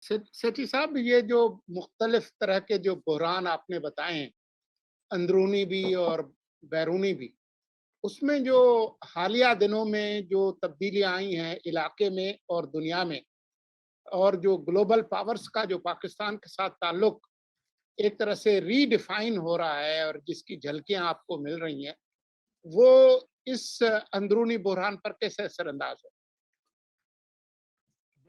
सेठी साहब, ये जो मुख्तलिफ तरह के जो बहरान आपने बताए हैं, अंदरूनी भी और बैरूनी भी, उसमें जो हालिया दिनों में जो तब्दीलियाँ आई हैं इलाके में और दुनिया में, और जो ग्लोबल पावर्स का जो पाकिस्तान के साथ ताल्लुक एक तरह से रीडिफाइन हो रहा है और जिसकी झलकियाँ आपको मिल रही हैं, वो इस अंदरूनी बहरान पर कैसे असरअंदाज है?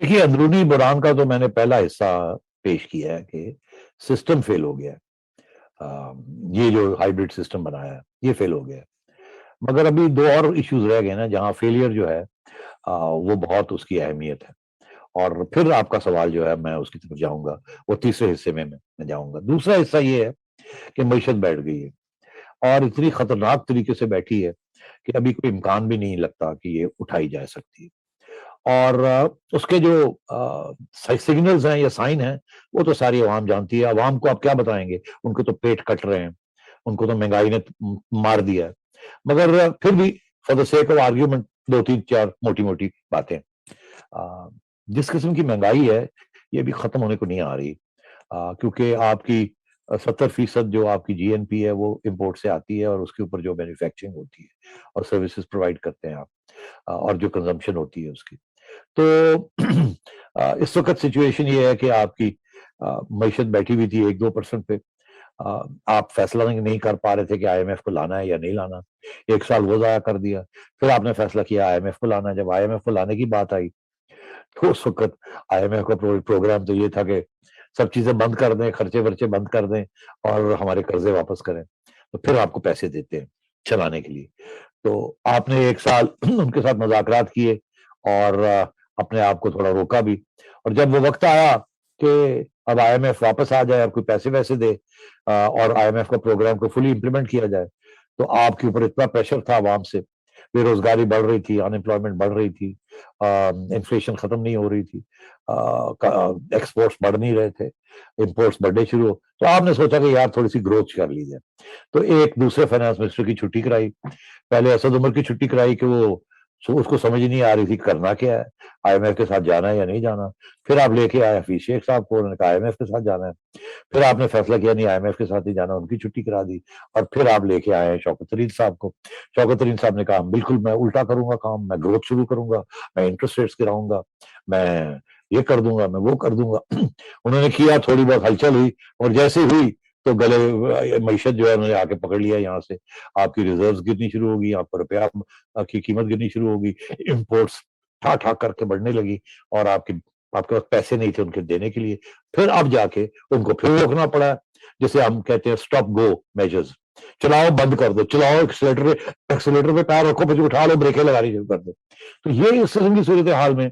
देखिए, अंदरूनी बुरान का तो मैंने पहला हिस्सा पेश किया है कि सिस्टम फेल हो गया है। ये जो हाइब्रिड सिस्टम बनाया है ये फेल हो गया है। मगर अभी दो और इश्यूज रह गए ना जहां फेलियर जो है वो बहुत उसकी अहमियत है। और फिर आपका सवाल जो है मैं उसकी तरफ जाऊंगा, वो तीसरे हिस्से में मैं जाऊंगा। दूसरा हिस्सा ये है कि मईशत बैठ गई है और इतनी खतरनाक तरीके से बैठी है कि अभी कोई इम्कान भी नहीं लगता कि ये उठाई जा सकती है। और उसके जो सिग्नल्स हैं या साइन हैं वो तो सारी आवाम जानती है। आवाम को आप क्या बताएंगे, उनको तो पेट कट रहे हैं, उनको तो महंगाई ने मार दिया है। मगर फिर भी for the sake of argument दो तीन चार मोटी मोटी बातें। जिस किस्म की महंगाई है ये भी खत्म होने को नहीं आ रही, क्योंकि आपकी 70% जो आपकी जीएनपी है वो इंपोर्ट से आती है और उसके ऊपर जो मैन्युफैक्चरिंग होती है और सर्विसेज प्रोवाइड करते हैं आप, और जो कंजम्पशन होती है उसकी। तो इस वक्त सिचुएशन ये है कि आपकी मईशत बैठी हुई थी 1-2% पे। आप फैसला नहीं कर पा रहे थे कि आईएमएफ को लाना है या नहीं लाना। एक साल वो जाया कर दिया, फिर आपने फैसला किया आईएमएफ को लाना है। जब आईएमएफ को लाने की बात आई तो उस वक्त आईएमएफ का प्रोग्राम तो ये था कि सब चीजें बंद कर दें, खर्चे वर्चे बंद कर दें और हमारे कर्जे वापस करें, तो फिर आपको पैसे देते हैं चलाने के लिए। तो आपने एक साल उनके साथ मुज़ाकरात किए और अपने आप को थोड़ा रोका भी। और जब वो वक्त आया कि अब आईएमएफ वापस आ जाए और कोई पैसे वैसे दे और आईएमएफ का प्रोग्राम को फुली इंप्लीमेंट किया जाए, तो आपके ऊपर इतना प्रेशर था आवाम से। बेरोजगारी बढ़ रही थी, अनएम्प्लॉयमेंट बढ़ रही थी, इन्फ्लेशन खत्म नहीं हो रही थी, एक्सपोर्ट्स बढ़ नहीं रहे थे, इंपोर्ट्स बढ़ने शुरू हो। तो आपने सोचा कि यार थोड़ी सी ग्रोथ कर ली जाए। तो एक दूसरे फाइनेंस मिनिस्टर की छुट्टी कराई। पहले असद उमर की छुट्टी कराई कि वो उसको समझ ही नहीं आ रही थी करना क्या है, आईएमएफ के साथ जाना है या नहीं जाना। फिर आप लेके आए हफीज शेख साहब को, उन्होंने कहा आईएमएफ के साथ जाना है। फिर आपने फैसला किया नहीं आईएमएफ के साथ ही जाना, उनकी छुट्टी करा दी। और फिर आप लेके आए हैं शौकत तरीन साहब को। शौकत तरीन साहब ने कहा बिल्कुल मैं उल्टा करूंगा काम, मैं ग्रोथ शुरू करूंगा, मैं इंटरेस्ट रेट्स गिराऊंगा, मैं ये कर दूंगा, मैं वो कर दूंगा। उन्होंने किया, थोड़ी बहुत हलचल हुई और जैसे हुई तो गले मईशत जो है उन्होंने आके पकड़ लिया यहाँ से। आपकी रिजर्व्स गिरनी शुरू होगी, आपका रुपया की कीमत गिरनी शुरू होगी, इम्पोर्ट्स ठा ठा करके बढ़ने लगी और आपके पास पैसे नहीं थे उनके देने के लिए। फिर अब जाके उनको फिर रोकना पड़ा, जिसे हम कहते हैं स्टॉप गो मेजर्स। चलाओ बंद कर दो, चलाओ एक्सीलेटर पे पैर रखो, फिर उठा लो, ब्रेकें लगानी शुरू कर दो। तो ये इस किस्म की सूरत हाल में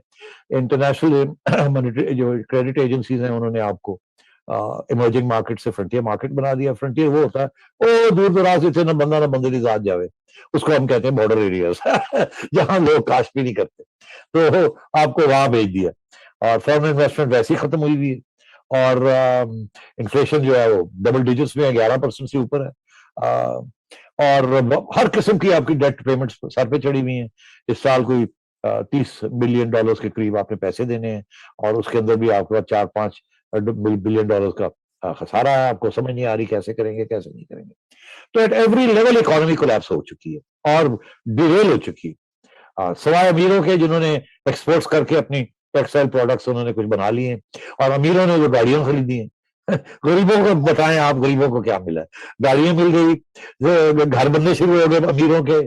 इंटरनेशनल मॉनिटरी जो क्रेडिट एजेंसीज हैं उन्होंने आपको इमर्जिंग मार्केट से फ्रंटियर मार्केट बना दिया। फ्रंटियर वो होता है ओ दूर दराज से ना बंदा ना बंदे की जात जावे, उसको हम कहते हैं बॉर्डर एरियाज जहां लोग काश भी नहीं करते, तो आपको वहां भेज दिया। और फॉरेन इन्वेस्टमेंट वैसे ही खत्म हुई हुई है और इन्फ्लेशन जो है वो डबल डिजिट्स में है, 11% से ऊपर है। और हर किस्म की आपकी डेट पेमेंट्स सर पे चढ़ी हुई हैं। इस साल कोई $30 बिलियन के करीब आपने पैसे देने हैं और उसके अंदर भी आपके पास $4-5 बिलियन का खसारा है। आपको समझ नहीं आ रही कैसे करेंगे कैसे नहीं करेंगे। तो at every level economy collapse हो चुकी है और डिरेल हो चुकी है। सवाए अमीरों के जिन्होंने एक्सपोर्ट्स करके अपनी टेक्सटाइल प्रोडक्ट्स उन्होंने कुछ बना लिए हैं और अमीरों ने जो गाड़ियां खरीदी हैं। गरीबों को बताएं आप, गरीबों को क्या मिला? गाड़ियां मिल गई, घर बनने शुरू हो गए अमीरों के,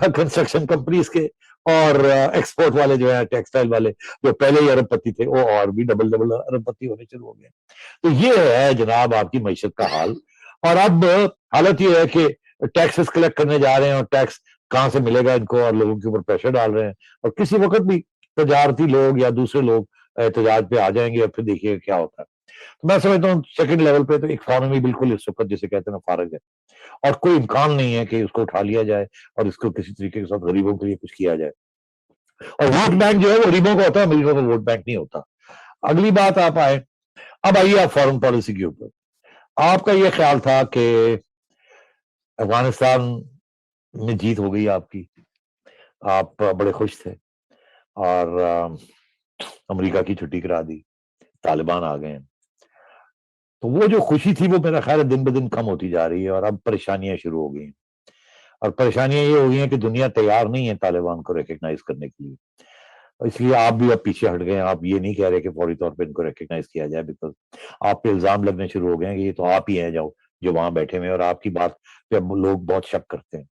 कंस्ट्रक्शन कंपनीज के, और एक्सपोर्ट वाले जो है टेक्सटाइल वाले जो पहले ही अरबपति थे वो और भी डबल डबल अरबपति होने शुरू हो गए। तो ये है जनाब आपकी मईशत का हाल। और अब हालत ये है कि टैक्सेस कलेक्ट करने जा रहे हैं और टैक्स कहां से मिलेगा इनको, और लोगों के ऊपर प्रेशर डाल रहे हैं और किसी वक्त भी तजारती लोग या दूसरे लोग एहतजाज पे आ जाएंगे और फिर देखिए क्या होता है। तो मैं समझता हूँ सेकंड लेवल पे तो इकोनॉमी बिल्कुल इस वक्त जिसे कहते हैं ना फारग है और कोई इम्कान नहीं है कि उसको उठा लिया जाए और इसको किसी तरीके के साथ गरीबों के लिए कुछ किया जाए। और वोट बैंक जो है वो गरीबों का होता है, अमीरों का वोट बैंक नहीं होता। अगली बात आप आए, अब आइए आप फॉरेन पॉलिसी के ऊपर। आपका ये ख्याल था कि अफगानिस्तान में जीत हो गई आपकी, आप बड़े खुश थे और अमेरिका की छुट्टी करा दी, तालिबान आ गए हैं। तो वो जो खुशी थी वो मेरा ख्याल है दिन ब दिन कम होती जा रही है, और अब परेशानियां शुरू हो गई हैं। और परेशानियां ये हो गई हैं कि दुनिया तैयार नहीं है तालिबान को रिकग्नाइज करने के लिए। इसलिए आप भी अब पीछे हट गए हैं। आप ये नहीं कह रहे कि फौरी तौर पे इनको रिकग्नाइज किया जाए, बिकॉज आप पे इल्जाम लगने शुरू हो गए हैं कि ये तो आप ही हैं जो वहां बैठे हुए हैं, और आपकी बात पे अब लोग बहुत शक करते हैं।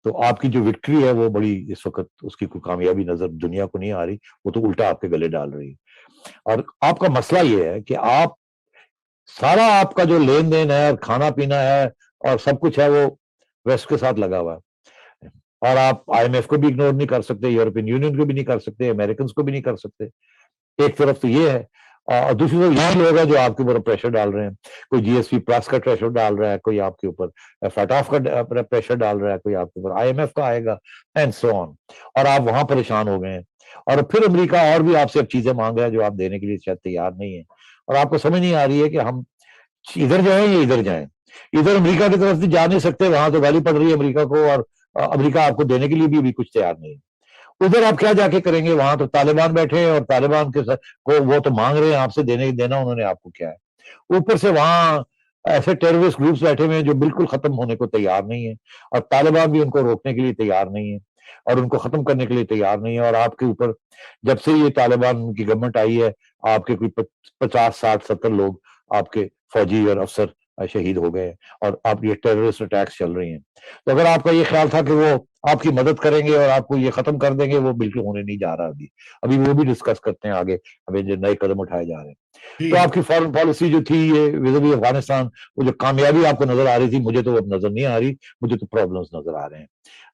तो आपकी जो विक्ट्री है वो बड़ी इस वक्त उसकी कोई कामयाबी नजर दुनिया को नहीं आ रही, वो तो उल्टा आपके गले डाल रही है। और आपका मसला ये है कि आप सारा आपका जो लेन देन है और खाना पीना है और सब कुछ है वो वेस्ट के साथ लगा हुआ है। और आप IMF को भी इग्नोर नहीं कर सकते, यूरोपियन यूनियन को भी नहीं कर सकते, अमेरिकन को भी नहीं कर सकते। एक तरफ तो ये है, और दूसरी तरफ यही लोग हैं जो आपके ऊपर प्रेशर डाल रहे हैं। कोई GSP प्लस का प्रेशर डाल रहा है, कोई आपके ऊपर फटाफ का प्रेशर डाल रहा है, कोई आपके ऊपर IMF का आएगा, एंड सो ऑन। और आप वहां परेशान हो गए हैं, और फिर अमेरिका और भी आपसे अब चीजें मांग रहा है जो आप देने के लिए शायद तैयार नहीं है। और आपको समझ नहीं आ रही है कि हम इधर जाएं या इधर जाएं। इधर अमेरिका की तरफ से जा नहीं सकते, वहां तो गाली पड़ रही है अमेरिका को, और अमेरिका आपको देने के लिए भी कुछ तैयार नहीं है। उधर आप क्या जाके करेंगे, वहां तो तालिबान बैठे हैं, और तालिबान के साथ को वो तो मांग रहे हैं आपसे, देना उन्होंने आपको क्या है। ऊपर से वहां ऐसे टेररिस्ट ग्रुप्स बैठे हुए हैं जो बिल्कुल खत्म होने को तैयार नहीं है, और तालिबान भी उनको रोकने के लिए तैयार नहीं है, और उनको खत्म करने के लिए तैयार नहीं है। और आपके ऊपर जब से ये तालिबान की गवर्नमेंट आई है, आपके कोई 50, 60, 70 लोग आपके फौजी और अफसर शहीद हो गए, और आप ये टेररिस्ट अटैक्स चल रही हैं। तो अगर आपका ये ख्याल था कि वो आपकी मदद करेंगे और आपको ये खत्म कर देंगे, वो बिल्कुल होने नहीं जा रहा। अभी वो भी डिस्कस करते हैं आगे, हमें जो नए कदम उठाए जा रहे हैं। तो आपकी फॉरेन पॉलिसी जो थी ये विज़-विज़ अफगानिस्तान, वो जो कामयाबी आपको नजर आ रही थी, मुझे तो अब नजर नहीं आ रही, मुझे तो प्रॉब्लम्स नजर आ रहे हैं।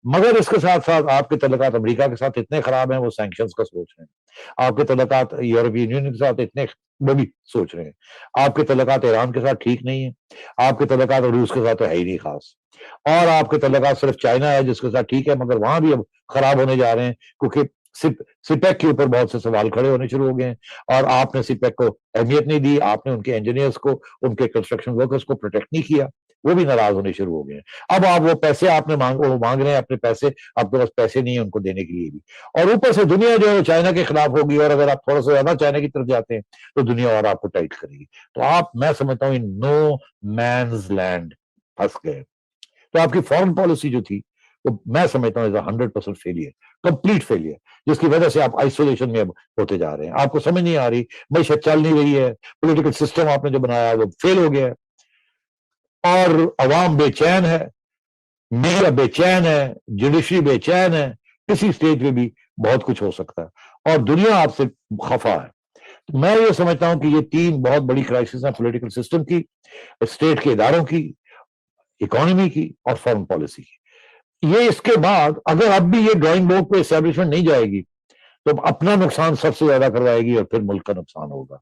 मगर इसके साथ साथ आपके तल्लुकात अमेरिका के साथ इतने खराब हैं, वो सैंक्शंस का सोच रहे हैं। आपके तल्लुकात यूरोपियन यूनियन के साथ इतने, वो भी सोच रहे हैं। आपके तल्लुकात ईरान के साथ ठीक नहीं है, आपके तल्लुकात रूस के साथ तो है ही नहीं खास, और आपके तल्लुकात सिर्फ चाइना है जिसके साथ ठीक है, मगर वहां भी अब खराब होने जा रहे हैं, क्योंकि सिपेक के ऊपर बहुत से सवाल खड़े होने शुरू हो गए हैं, और आपने सिपेक को अहमियत नहीं दी, आपने उनके इंजीनियर्स को, उनके कंस्ट्रक्शन वर्कर्स को प्रोटेक्ट नहीं किया, वो भी नाराज होने शुरू हो गए हैं। अब आप वो पैसे आपने वो मांग रहे हैं अपने पैसे, आपके पास पैसे नहीं है उनको देने के लिए भी, और ऊपर से दुनिया जो है चाइना के खिलाफ होगी, और अगर आप थोड़ा सा ज्यादा चाइना की तरफ जाते हैं तो दुनिया और आपको टाइट करेगी। तो आप, मैं समझता हूँ, इन नो मैन्स लैंड फंस गए। तो आपकी फॉरेन पॉलिसी जो थी वो मैं समझता हूँ 100% फेलियर, कंप्लीट फेलियर, जिसकी वजह से आप आइसोलेशन में अब होते जा रहे हैं। आपको समझ नहीं आ रही, मैशत चल नहीं रही है, पॉलिटिकल सिस्टम आपने जो बनाया वो फेल हो गया है, और अवाम बेचैन है, मीडिया बेचैन है, जुडिशरी बेचैन है। किसी स्टेज पे भी बहुत कुछ हो सकता है, और दुनिया आपसे खफा है। तो मैं ये समझता हूं कि ये 3 बहुत बड़ी क्राइसिस है, पॉलिटिकल सिस्टम की, स्टेट के इदारों की, इकोनॉमी की, और फॉरेन पॉलिसी की। ये इसके बाद अगर अब भी ये ड्राइंग बोर्ड पे एस्टेब्लिशमेंट नहीं जाएगी तो अपना नुकसान सबसे ज्यादा करवाएगी, और फिर मुल्क का नुकसान होगा।